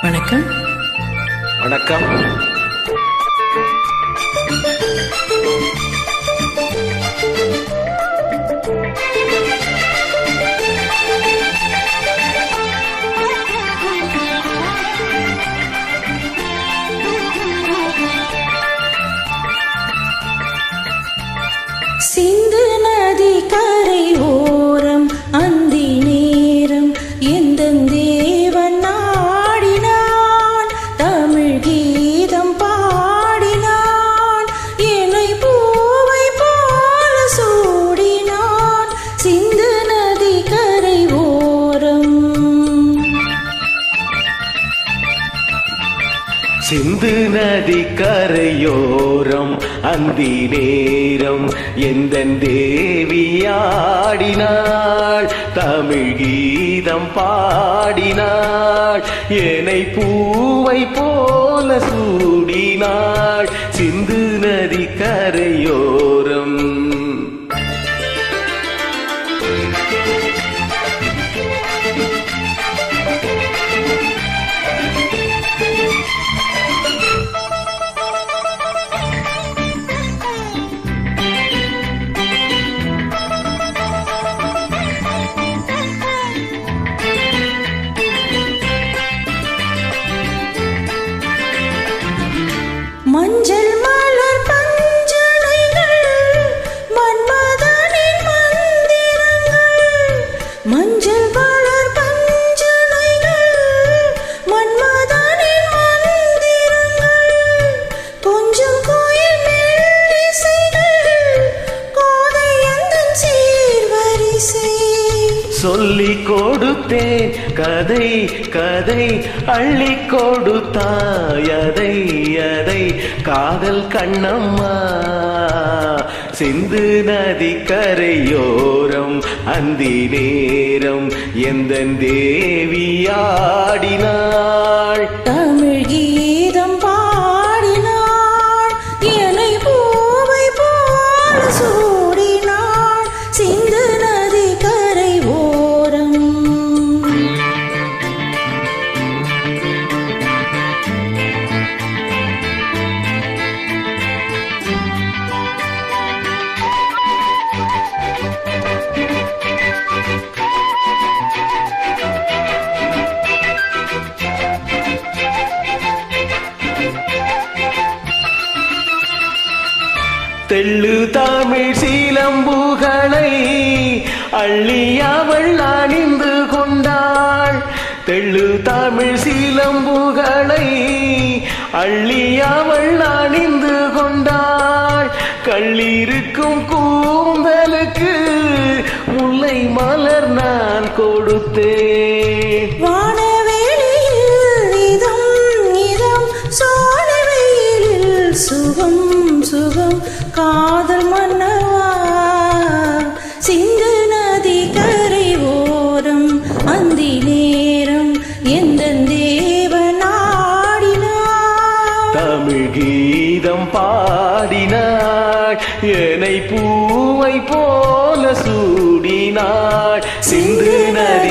வணக்கம். வணக்கம். சிந்து நதி கரை ஓரம் அந்தி நேரம் எந்தன் தேவன் நாடினான், தமிழ் கீதம் பாடினான், என்னை பூவை போல சூடினான். சிந்து நதி கரை ஓரம். சிந்து நதி கரையோரம் அந்தி நேரம் எந்தன் தேவியாடினாள், தமிழ் கீதம் பாடினாள், என்னை பூவை போல சூடினாள். சிந்து நதி கரையோரம். மஞ்சள் மலர் பஞ்சனைகள் மன்மதனின் மந்திரங்கள், மஞ்சள் மலர் பஞ்சனைகள் மன்மதனின் மந்திரங்கள், கொஞ்சம் கோயில் மெல்லிசைகள் கோதை எந்தன் சீர்வரிசை. சொல்லிக் கொடுத்தேன் கதை கதை அள்ளி கொடுத்தாய் அதை அதை காதல் கண்ணம்மா. சிந்து நதி கரையோரம் அந்தி நேரம் எந்தன் தேவியாடினாள், தமிழ் கீதம் பாடினாள், என்னை பூவை போல சூடினாள். சிந்து நதி கரை ஓரம். தெள்ளு தமிழ் சீலம்புகளை அள்ளி அவள் அணிந்து கொண்டாள், தெள்ளு தமிழ் சீலம்புகளை அள்ளி அவள் அணிந்து கொண்டாள். கள்ளிருக்கும் கூந்தலுக்கு முல்லை மலர் நான் கொடுத்தேன். வானவெளியில் இதம் இதம் சோலைவெளியில் சுகம் சுகம் காதல் மன்னவா. சிந்து நதி கரை ஓரம் அந்தி நேரம் எந்தன் தேவன் நாடினான், தமிழ் கீதம் பாடினாள், என்னை பூவை போல சூடினாள். சிந்து நதி